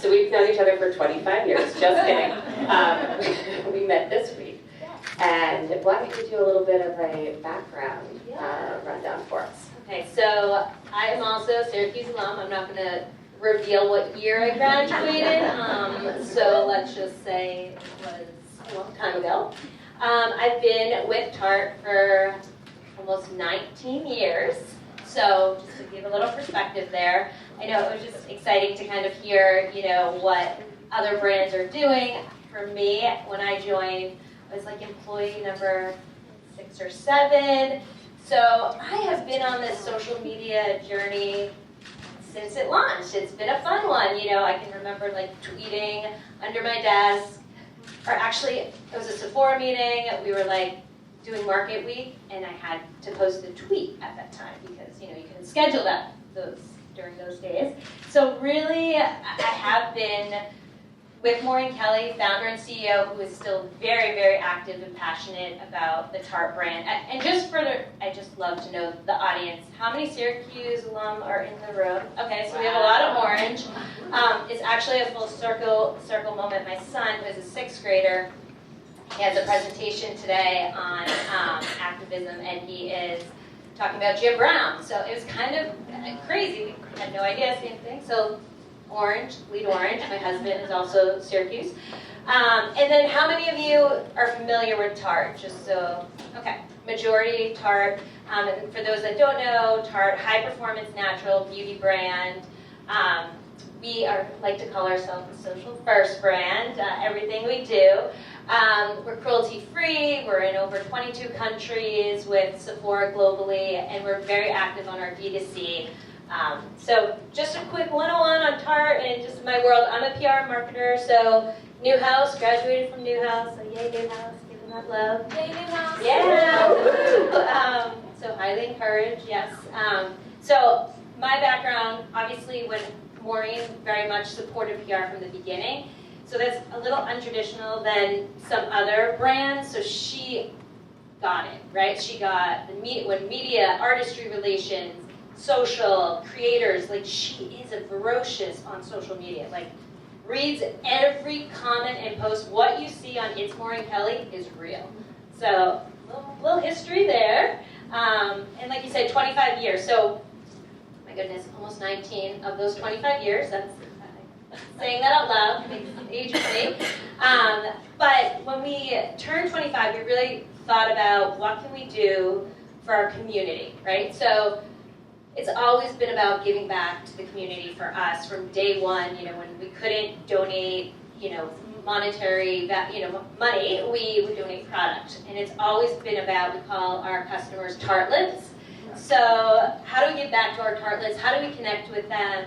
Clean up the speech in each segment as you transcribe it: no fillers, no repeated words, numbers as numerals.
So we've known each other for 25 years, just kidding. We met this week. And why don't you do a little bit of a background rundown for us? Okay, so I am also a Syracuse alum. I'm not going to reveal what year I graduated, so let's just say it was a long time ago. I've been with Tarte for almost 19 years, so just to give a little perspective there, I know it was just exciting to kind of hear, what other brands are doing. For me, when I joined, I was like employee number 6 or 7. So I have been on this social media journey since it launched. It's been a fun one. I can remember like tweeting under my desk, or actually it was a Sephora meeting. We were like doing market week, and I had to post a tweet at that time because you couldn't schedule during those days. So really, I have been with Maureen Kelly, founder and CEO, who is still very, very active and passionate about the Tarte brand. And just further, I just love to know the audience. How many Syracuse alum are in the room? Okay, so we have a lot of orange. It's actually a full circle moment. My son, who is a 6th grader, he has a presentation today on activism, and he is talking about Jim Brown. So it was kind of crazy. We had no idea, same thing. So orange, lead orange. My husband is also Syracuse. And then how many of you are familiar with Tarte? Okay, majority Tarte. And for those that don't know, Tarte, high performance natural beauty brand. We like to call ourselves a social first brand, everything we do. We're cruelty free, we're in over 22 countries with Sephora globally, and we're very active on our D2C. So just a quick 101 on Tarte and just my world. I'm a PR marketer, so Newhouse, graduated from Newhouse, so yay Newhouse, give them that love. Yay Newhouse! Yeah! So highly encouraged, yes. So my background, obviously when Maureen very much supported PR from the beginning, so that's a little untraditional than some other brands, so she got it, right? She got when media, artistry relations, social, creators, like she is a ferocious on social media, like reads every comment and post. What you see on It's Maureen Kelly is real. So little history there. And like you said, 25 years. So my goodness, almost 19 of those 25 years. That's saying that out loud makes the age of me. But when we turned 25, we really thought about what can we do for our community, right? So it's always been about giving back to the community for us from day one. When we couldn't donate, monetary, money, we would donate product. And it's always been about, we call our customers Tartelets. So how do we give back to our Tartelets? How do we connect with them?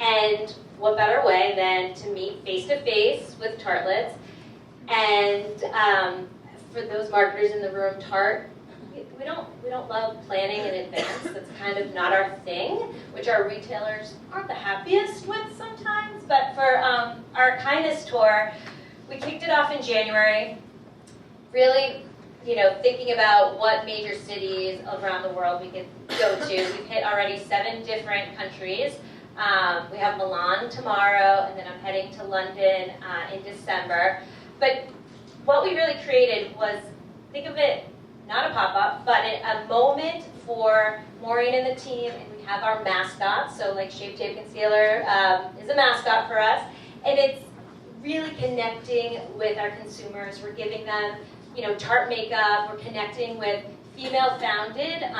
And what better way than to meet face-to-face with Tartelets? And for those marketers in the room, Tarte, we don't love planning in advance. That's kind of not our thing, which our retailers aren't the happiest with sometimes. But for our Kindness Tour, we kicked it off in January. Really, thinking about what major cities around the world we could go to. We've hit already 7 different countries. We have Milan tomorrow, and then I'm heading to London in December. But what we really created was, think of it, not a pop-up, but a moment for Maureen and the team, and we have our mascot, so like Shape Tape Concealer is a mascot for us, and it's really connecting with our consumers. We're giving them, Tarte makeup, we're connecting with female-founded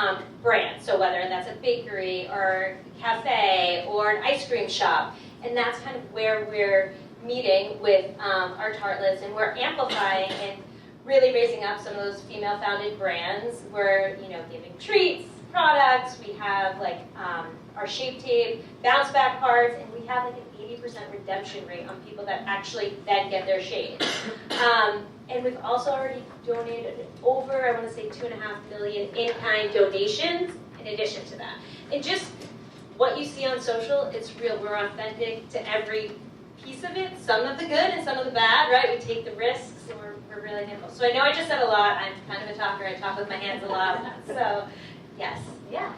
brands, so whether that's a bakery or a cafe or an ice cream shop, and that's kind of where we're meeting with our Tartelets, and we're amplifying and really raising up some of those female-founded brands. We're, giving treats, products. We have like our Shape Tape bounce back cards, and we have like an 80% redemption rate on people that actually then get their shades. And we've also already donated over, I want to say, 2.5 million in-kind donations in addition to that. And just what you see on social, it's real. We're authentic to every piece of it, some of the good and some of the bad, right? We take the risks, and we're really nimble. So I know I just said a lot. I'm kind of a talker. I talk with my hands a lot. So, yes. Yeah.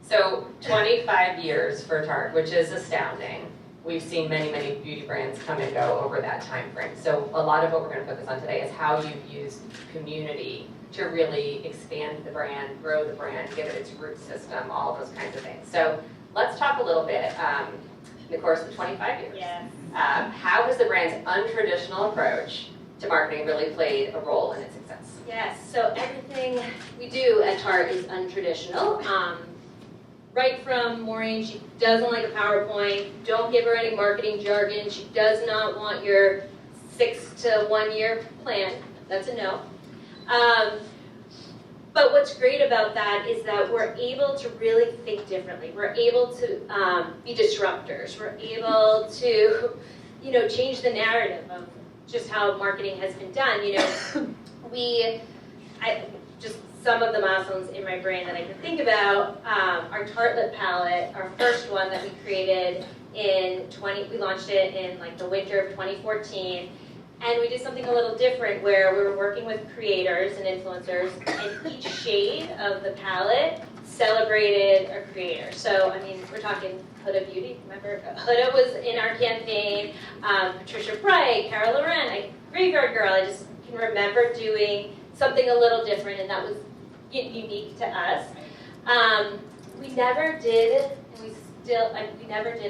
So 25 years for Tarte, which is astounding. we've seen many, many beauty brands come and go over that time frame. So a lot of what we're going to focus on today is how you've used community to really expand the brand, grow the brand, give it its root system, all those kinds of things. So let's talk a little bit, in the course of 25 years. Yes. How has the brand's untraditional approach to marketing really played a role in its success? Yes, so everything we do at Tarte is untraditional. Right from Maureen, she doesn't like a PowerPoint. Don't give her any marketing jargon. She does not want your 6 to 1 year plan. That's a no. But what's great about that is that we're able to really think differently. We're able to be disruptors. We're able to, change the narrative of just how marketing has been done. Just some of the milestones in my brain that I can think about. Our Tartelette palette, our first one that we created we launched it in like the winter of 2014. And we did something a little different where we were working with creators and influencers, and each shade of the palette celebrated a creator. So, we're talking Huda Beauty. Remember, Huda was in our campaign, Patricia Bright, Cara Loren, Graveyard Girl. I just can remember doing something a little different, and that was unique to us. We never did,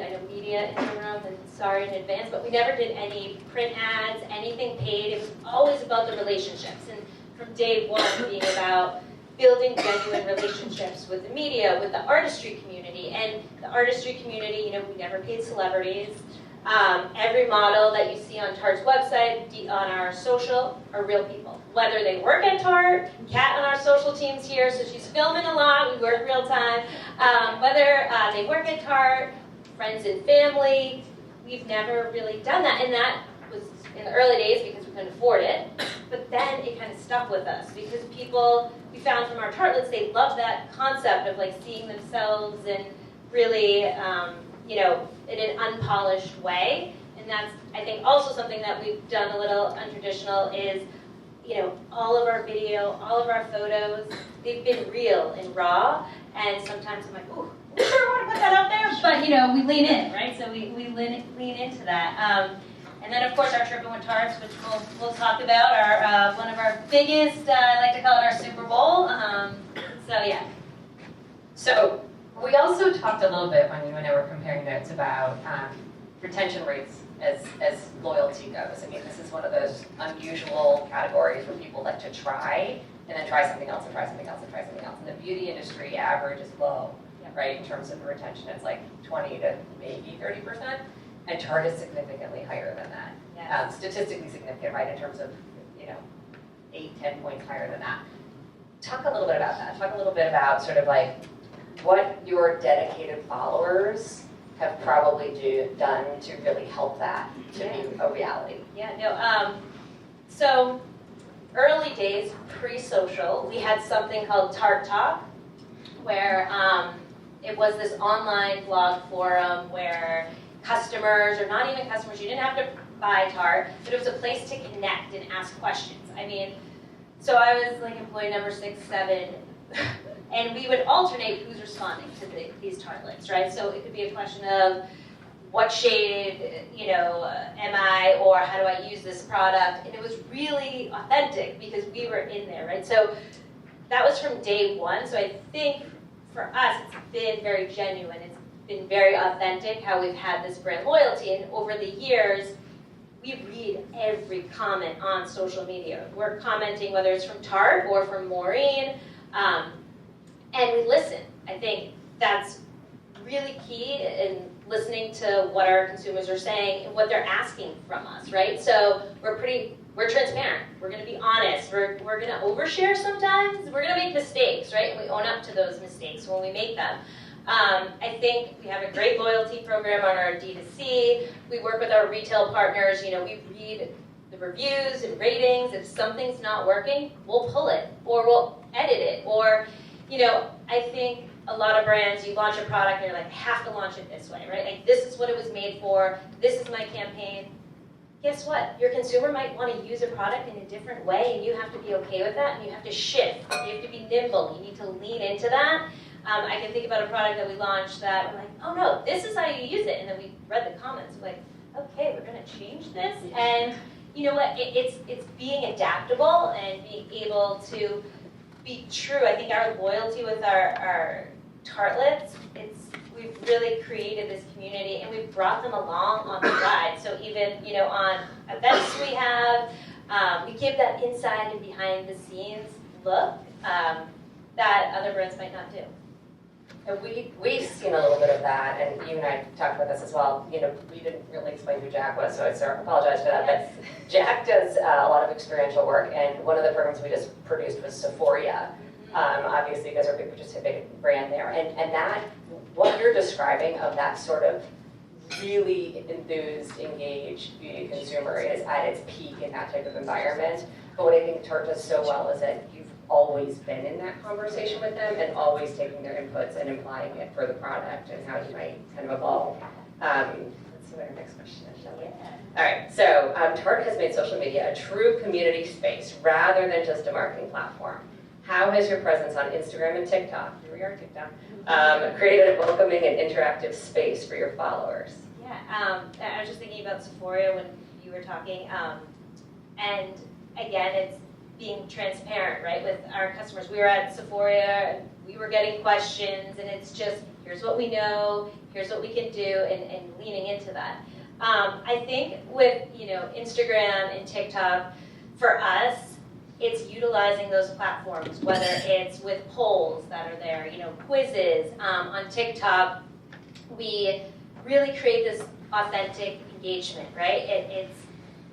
I know media in the room, and sorry in advance, but we never did any print ads, anything paid. It was always about the relationships. And from day one, being about building genuine relationships with the media, with the artistry community. And the artistry community, we never paid celebrities. Every model that you see on Tarte's website, on our social, are real people. Whether they work at Tarte, Kat on our social team's here, so she's filming a lot, we work real time. Whether they work at Tarte, friends and family, we've never really done that. And that was in the early days because we couldn't afford it. But then it kind of stuck with us because people, we found from our tartlets, they love that concept of like seeing themselves and really, in an unpolished way. And that's, I think, also something that we've done a little untraditional is, all of our video, all of our photos, they've been real and raw. And sometimes I'm like, ooh, we sure want to put that out there. But, we lean in, right? So we lean into that. And then, of course, our Trippin' with Tarts, which we'll talk about, are one of our biggest, I like to call it our Super Bowl. Yeah. So we also talked a little bit when we were comparing notes about retention rates as loyalty goes. This is one of those unusual categories where people like to try and then try something else and try something else and try something else. And the beauty industry average is low, right? In terms of retention, it's like 20 to maybe 30%. And Tarte is significantly higher than that. Yes. Statistically significant, right, in terms of, 8-10 points higher than that. Talk a little bit about that. Talk a little bit about sort of like what your dedicated followers have probably done to really help that to be a reality. So early days, pre-social, we had something called Tarte Talk, where it was this online blog forum where customers, or not even customers, you didn't have to buy Tarte, but it was a place to connect and ask questions. So I was like employee number 6, 7, and we would alternate who's responding to these tartlets, right? So it could be a question of what shade, am I, or how do I use this product? And it was really authentic because we were in there, right? So that was from day one. So I think for us, it's been very genuine. It's been very authentic how we've had this brand loyalty. And over the years, we read every comment on social media. We're commenting whether it's from Tarte or from Maureen, and we listen. I think that's really key in listening to what our consumers are saying and what they're asking from us, right? So we're transparent. We're going to be honest. We're going to overshare sometimes. We're going to make mistakes, right? And we own up to those mistakes when we make them. I think we have a great loyalty program on our D2C. We work with our retail partners. We read the reviews and ratings. If something's not working, we'll pull it or we'll edit it. Or, I think a lot of brands, you launch a product and you're like, I have to launch it this way, right? Like, this is what it was made for. This is my campaign. Guess what? Your consumer might want to use a product in a different way, and you have to be okay with that, and you have to shift. You have to be nimble. You need to lean into that. I can think about a product that we launched that we're like, oh no, this is how you use it. And then we read the comments, we're like, okay, we're gonna change this. And you know what, it's being adaptable and being able to be true. I think our loyalty with our tartlets, we've really created this community and we've brought them along on the ride. So even, you know, on events we have, we give that inside and behind the scenes look that other brands might not do. And we've seen a little bit of that, and you and I talked about this as well. You know, we didn't really explain who Jack was, so I apologize for that. Yes. But Jack does a lot of experiential work, and one of the programs we just produced was Sephoria. Obviously, you guys are a big brand there, and that what you're describing of that sort of really enthused, engaged beauty consumer is at its peak in that type of environment. But what I think Tarte does so well is that you've always been in that conversation with them and always taking their inputs and applying it for the product and how you might kind of evolve. Let's see what our next question is, shall we? All right, so Tarte has made social media a true community space rather than just a marketing platform. How has your presence on Instagram and TikTok, here we are, TikTok, created a welcoming and interactive space for your followers? Yeah, I was just thinking about Sephoria when you were talking, and again, it's being transparent, right, with our customers. We were at Sephoria, we were getting questions, and it's just, here's what we know, here's what we can do, and leaning into that. I think with, you know, Instagram and TikTok, for us, it's utilizing those platforms, whether it's with polls that are there, you know, quizzes. On TikTok, we really create this authentic engagement, right? It's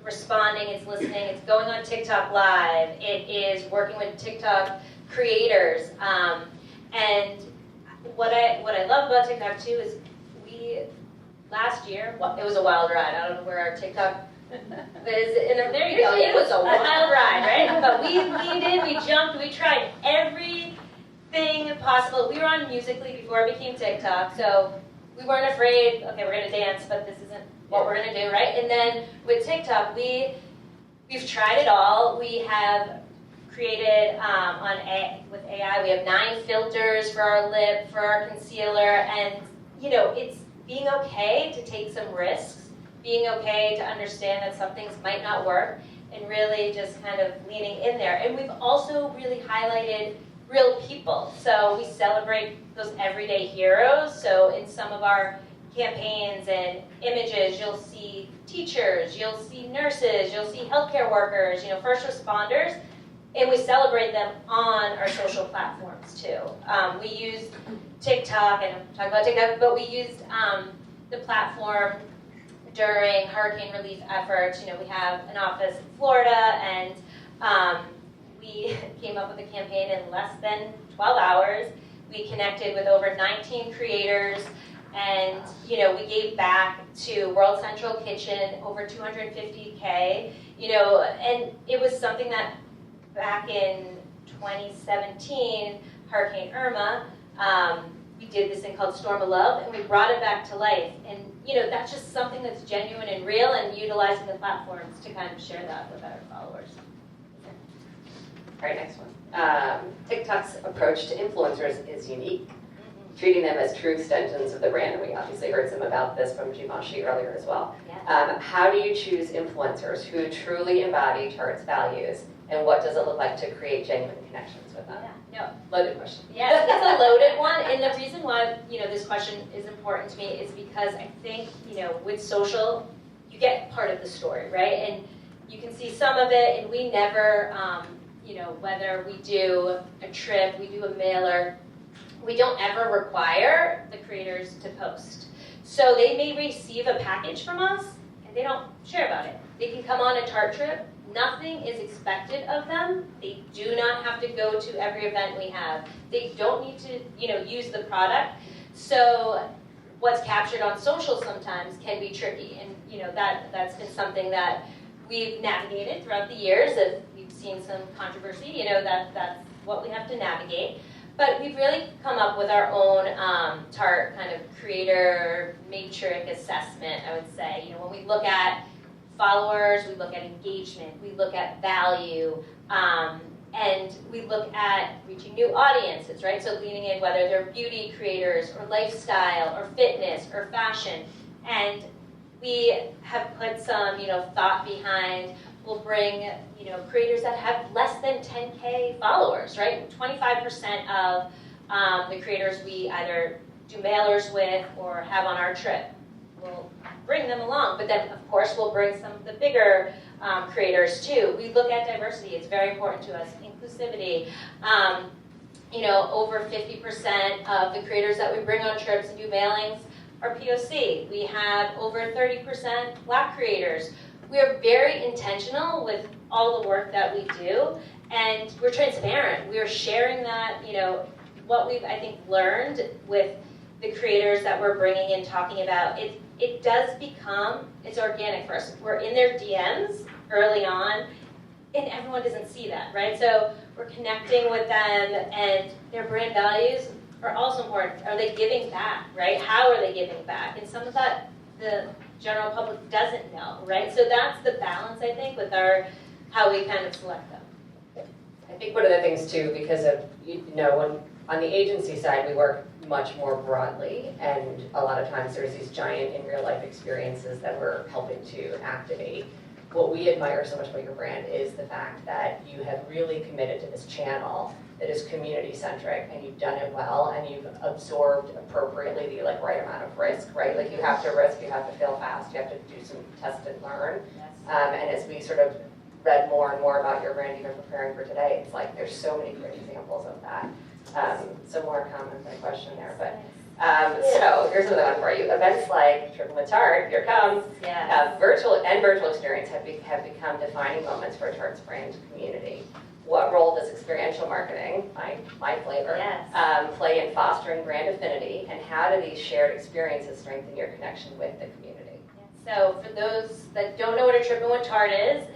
responding, it's listening, it's going on TikTok Live, it is working with TikTok creators. And what I love about TikTok too is last year, it was a wild ride. I don't know where our TikTok there you go. It was a wild ride, right? But we leaned in, we jumped, we tried everything possible. We were on Musical.ly before it became TikTok, so we weren't afraid, okay, we're going to dance, but this isn't what we're going to do, right? And then with TikTok, we've tried it all. We have created, with AI, we have 9 filters for our lip, for our concealer, and, you know, it's being okay to take some risks, being okay to understand that some things might not work, and really just kind of leaning in there. And we've also really highlighted real people. So we celebrate those everyday heroes. So in some of our campaigns and images, you'll see teachers, you'll see nurses, you'll see healthcare workers, you know, first responders, and we celebrate them on our social platforms too. We used TikTok, and I'm talking about TikTok, but we used the platform during hurricane relief efforts. You know, we have an office in Florida, and we came up with a campaign in less than 12 hours. We connected with over 19 creators, and you know, we gave back to World Central Kitchen over $250K. You know, and it was something that back in 2017, Hurricane Irma, we did this thing called Storm of Love, and we brought it back to life. And you know, that's just something that's genuine and real, and utilizing the platforms to kind of share that with our followers. All right, next one. TikTok's approach to influencers is unique, treating them as true extensions of the brand. And we obviously heard some about this from Givenchy earlier as well. Yeah. How do you choose influencers who truly embody Tarte's values, and what does it look like to create genuine connections with them? Yeah. No, loaded question. Yeah, it's a loaded one, and the reason why, you know, this question is important to me is because I think, you know, with social, you get part of the story, right? And you can see some of it, and we never, you know, whether we do a trip, we do a mailer, we don't ever require the creators to post. So they may receive a package from us, and they don't share about it. They can come on a Tarte trip. Nothing is expected of them. They do not have to go to every event we have. They don't need to, you know, use the product. So what's captured on social sometimes can be tricky, and you know, that's been something that we've navigated throughout the years. If we've seen some controversy, you know, that's what we have to navigate. But we've really come up with our own Tarte kind of creator matrix assessment, I would say. You know, when we look at followers, we look at engagement, we look at value, And we look at reaching new audiences, right? So leaning in, whether they're beauty creators or lifestyle or fitness or fashion. And we have put some, thought behind. We'll bring, creators that have less than 10K followers, right? 25% of the creators we either do mailers with or have on our trip. We'll bring them along, but then of course we'll bring some of the bigger creators too. We look at diversity, it's very important to us. Inclusivity, over 50% of the creators that we bring on trips and do mailings are POC. We have over 30% Black creators. We are very intentional with all the work that we do, and we're transparent. We are sharing that, what we've, I think, learned with the creators that we're bringing in, talking about. It does become, it's organic for us. We're in their DMs early on, and everyone doesn't see that, right? So we're connecting with them, and their brand values are also important. Are they giving back, right? How are they giving back? And some of that the general public doesn't know, right? So that's the balance, I think, with how we kind of select them. I think one of the things too, because of, when on the agency side, we work much more broadly, and a lot of times there's these giant in real life experiences that we're helping to activate. What we admire so much about your brand is the fact that you have really committed to this channel that is community centric, and you've done it well, and you've absorbed appropriately the right amount of risk, right? Like you have to risk, you have to fail fast, you have to do some test and learn. Yes. And as we sort of read more and more about your brand, even preparing for today, it's like there's so many great examples of that. So more comment than a question there, but so here's another one for you. Events like Tripping with Tarte, here comes, virtual experience have become defining moments for Tarte's brand community. What role does experiential marketing, my flavor, play in fostering brand affinity, and how do these shared experiences strengthen your connection with the community? So for those that don't know what a Trippin' with Tarte is,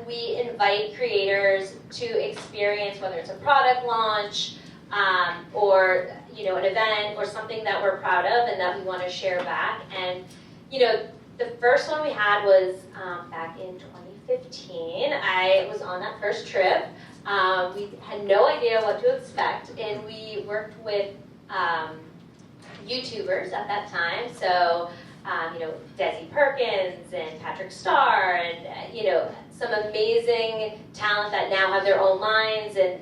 we invite creators to experience, whether it's a product launch or an event or something that we're proud of and that we want to share back. And the first one we had was back in 2015. I was on that first trip. We had no idea what to expect, and we worked with YouTubers at that time. So, Desi Perkins and Patrick Starr and, some amazing talent that now have their own lines, and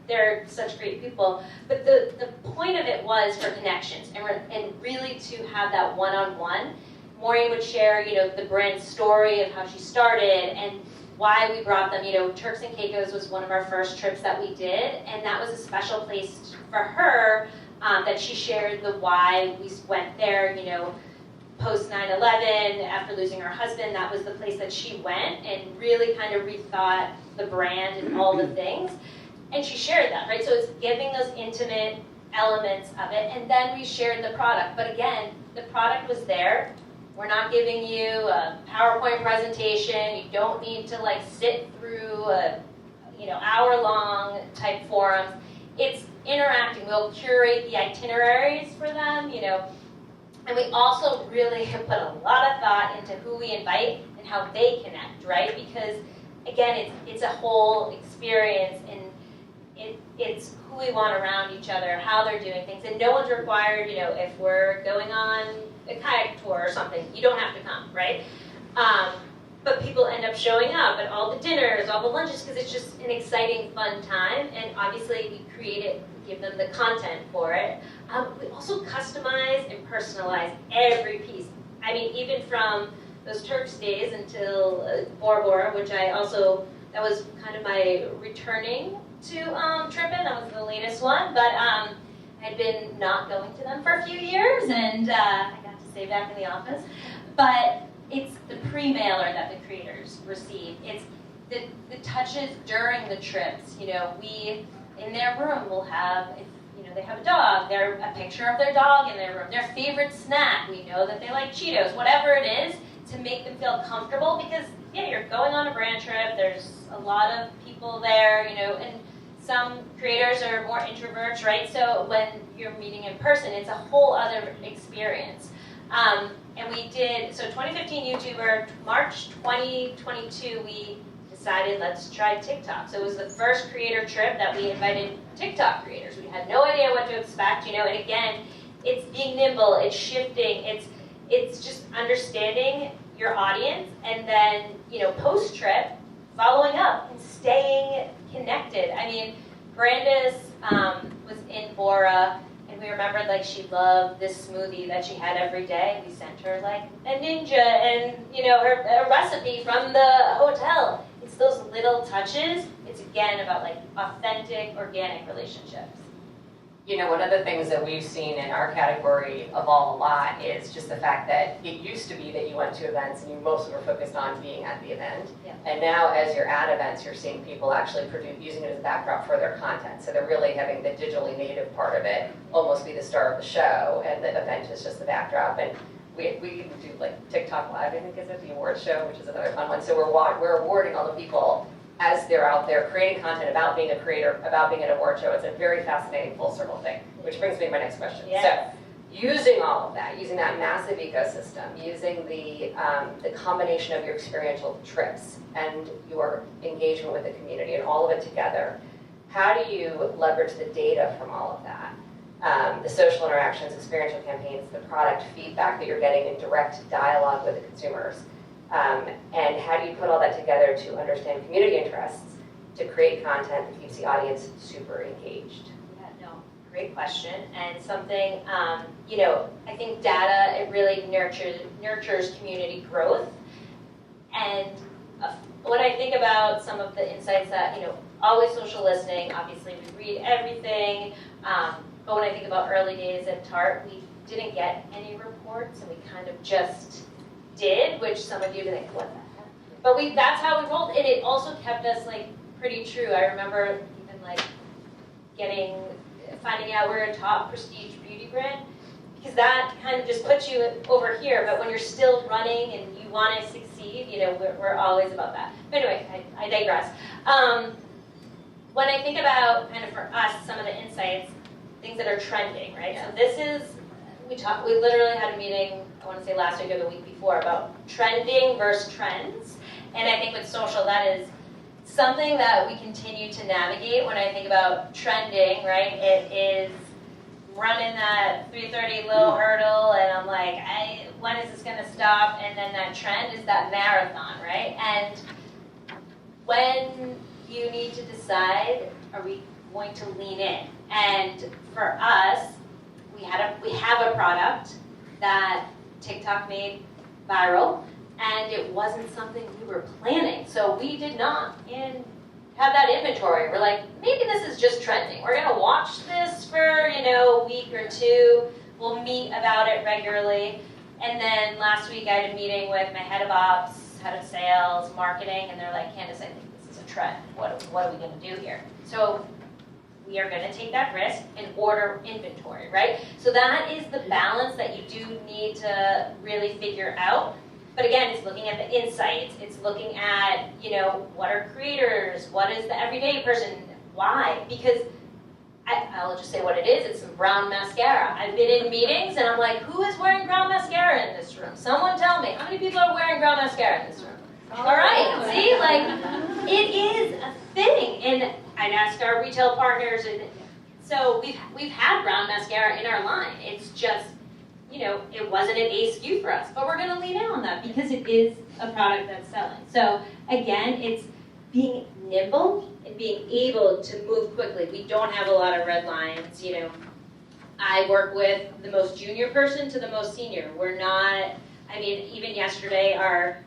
they're such great people. But the point of it was for connections and really to have that one-on-one. Maureen would share, the brand story of how she started and why we brought them. Turks and Caicos was one of our first trips that we did, and that was a special place for her that she shared the why we went there, post 9/11, after losing her husband, that was the place that she went and really kind of rethought the brand and all the things. And she shared that, right? So it's giving those intimate elements of it, and then we shared the product. But again, the product was there. We're not giving you a PowerPoint presentation. You don't need to sit through a hour-long type forums. It's interacting. We'll curate the itineraries for them, and we also really have put a lot of thought into who we invite and how they connect, right? Because again, it's a whole experience, and it's who we want around each other, how they're doing things, and no one's required. If we're going on a kayak tour or something, you don't have to come, right? But people end up showing up at all the dinners, all the lunches, because it's just an exciting, fun time. And obviously, we create it, give them the content for it. We also customize and personalize every piece. I mean, even from those Turks days until Bora Bora, which that was kind of my returning to Trippin'. That was the latest one, but I'd been not going to them for a few years, and I got to stay back in the office. But it's the pre-mailer that the creators receive. It's the touches during the trips. We in their room will have, if they have a dog, a picture of their dog in their room, their favorite snack. We know that they like Cheetos, whatever it is, to make them feel comfortable. Because you're going on a brand trip. There's a lot of people there, and some creators are more introverts, right? So when you're meeting in person, it's a whole other experience. And we did, so 2015 YouTuber, March 2022, we decided let's try TikTok. So it was the first creator trip that we invited TikTok creators. We had no idea what to expect, you know, and again, it's being nimble, it's shifting, it's just understanding your audience, and then, you know, post-trip, following up and staying connected. I mean, Candace was in Bora, and we remembered like she loved this smoothie that she had every day. We sent her like a ninja and, you know, a recipe from the hotel. It's those little touches. It's again about like authentic, organic relationships. You know, one of the things that we've seen in our category evolve a lot is just the fact that it used to be that you went to events and you mostly were focused on being at the event. Yeah. And now as you're at events, you're seeing people actually using it as a backdrop for their content. So they're really having the digitally native part of it almost be the star of the show, and the event is just the backdrop. And we even do like TikTok Live, I think is it, the award show, which is another fun one. So we're awarding all the people as they're out there creating content about being a creator, about being at an award show. It's a very fascinating full circle thing, which brings me to my next question. Yes. So, using all of that, using that massive ecosystem, using the combination of your experiential trips and your engagement with the community and all of it together, how do you leverage the data from all of that? The social interactions, experiential campaigns, the product feedback that you're getting in direct dialogue with the consumers. And how do you put all that together to understand community interests, to create content that keeps the audience super engaged? Yeah, no, great question. And something, you know, I think data, it really nurtures community growth. And when I think about some of the insights that, you know, always social listening, obviously we read everything. But when I think about early days at Tarte, we didn't get any reports, and we kind of just did, which some of you think, what the heck? But that's how we rolled, and it also kept us like pretty true. I remember even like finding out we're a top prestige beauty brand, because that kind of just puts you over here. But when you're still running and you want to succeed, you know, we're always about that. But anyway, I digress. When I think about kind of for us some of the insights, things that are trending, right? Yeah. So this is we literally had a meeting, I want to say last week or the week before, about trending versus trends. And I think with social, that is something that we continue to navigate. When I think about trending, right, it is running that 3:30 low hurdle, and I'm like, when is this going to stop? And then that trend is that marathon, right? And when you need to decide, are we going to lean in? And for us, we have a product that TikTok made viral, and it wasn't something we were planning. So we did not have that inventory. We're like, maybe this is just trending. We're gonna watch this for, you know, a week or two. We'll meet about it regularly. And then last week I had a meeting with my head of ops, head of sales, marketing, and they're like, Candace, I think this is a trend. What are we gonna do here? So we are going to take that risk and order inventory, right? So that is the balance that you do need to really figure out. But again, it's looking at the insights. It's looking at, you know, what are creators? What is the everyday person? Why? Because I'll just say what it is. It's some brown mascara. I've been in meetings and I'm like, who is wearing brown mascara in this room? Someone tell me. How many people are wearing brown mascara in this room? All right, see, like, it is a thing. And I'd ask our retail partners, and so we've had brown mascara in our line. It's just, you know, it wasn't an A SKU for us, but we're going to lean in on that because it is a product that's selling. So again, it's being nimble and being able to move quickly. We don't have a lot of red lines, you know. I work with the most junior person to the most senior. We're not, I mean, even yesterday,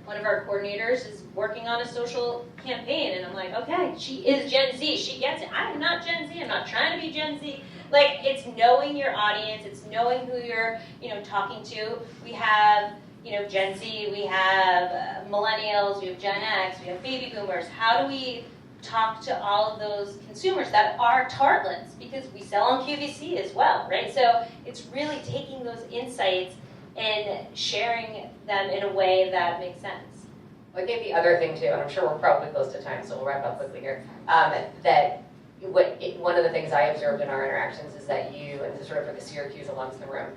one of our coordinators is working on a social campaign, and I'm like, okay, she is Gen Z, she gets it. I'm not Gen Z, I'm not trying to be Gen Z. Like, it's knowing your audience, it's knowing who you're, you know, talking to. We have, you know, Gen Z, we have millennials, we have Gen X, we have baby boomers. How do we talk to all of those consumers that are tartlets? Because we sell on QVC as well, right? So it's really taking those insights and sharing them in a way that makes sense. I think the other thing too, and I'm sure we're probably close to time, so we'll wrap up quickly here, one of the things I observed in our interactions is that you, and sort of for the Syracuse alums in the room,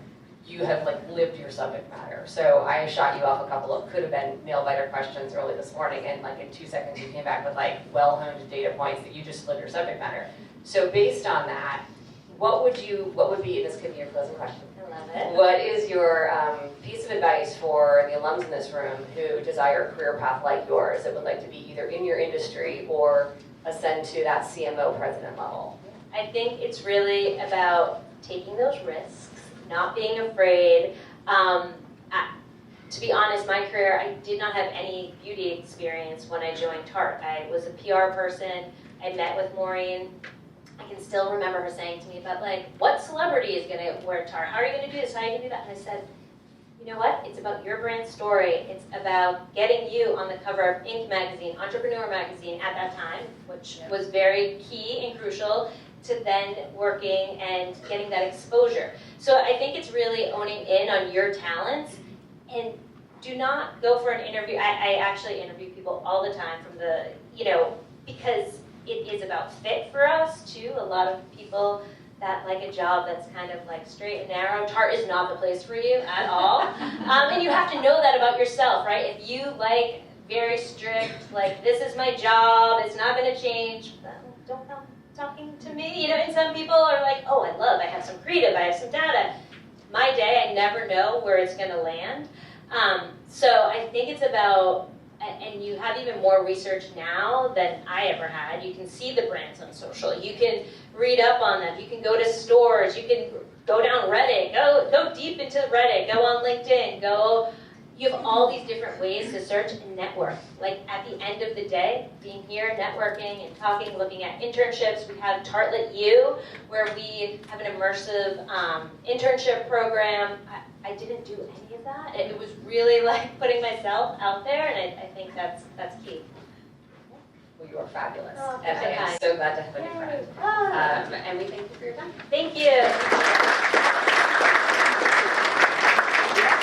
you have like lived your subject matter. So I shot you off a couple of could have been nail biter questions early this morning, and like in 2 seconds you came back with like well-honed data points that you just lived your subject matter. So based on that, what would be, this could be your closing question. I love it. What is your piece of advice for the alums in this room who desire a career path like yours that would like to be either in your industry or ascend to that CMO president level? I think it's really about taking those risks, not being afraid. To be honest, my career, I did not have any beauty experience when I joined Tarte. I was a PR person. I met with Maureen. I can still remember her saying to me about like, what celebrity is going to wear Tarte? How are you going to do this? How are you going to do that? And I said, you know what? It's about your brand story. It's about getting you on the cover of Inc. magazine, Entrepreneur magazine at that time, which was very key and crucial to then working and getting that exposure. So I think it's really owning in on your talents, and do not go for an interview. I actually interview people all the time from the, because it is about fit for us too. A lot of people that like a job that's kind of like straight and narrow. Tarte is not the place for you at all. And you have to know that about yourself, right? If you like very strict, like this is my job, it's not going to change, don't come talking to me. And some people are like, oh, I have some creative, I have some data. My day, I never know where it's going to land. So I think it's about, and you have even more research now than I ever had. You can see the brands on social. You can read up on them. You can go to stores. You can go down Reddit. Go deep into Reddit. Go on LinkedIn. You have all these different ways to search and network. Like at the end of the day, being here, networking and talking, looking at internships. We have Tartlet U, where we have an immersive internship program. I didn't do any of that. It was really like putting myself out there, and I think that's key. Well, you are fabulous. Oh, and I am nice. so glad to have a new friend. Oh. And we thank you for your time. Thank you.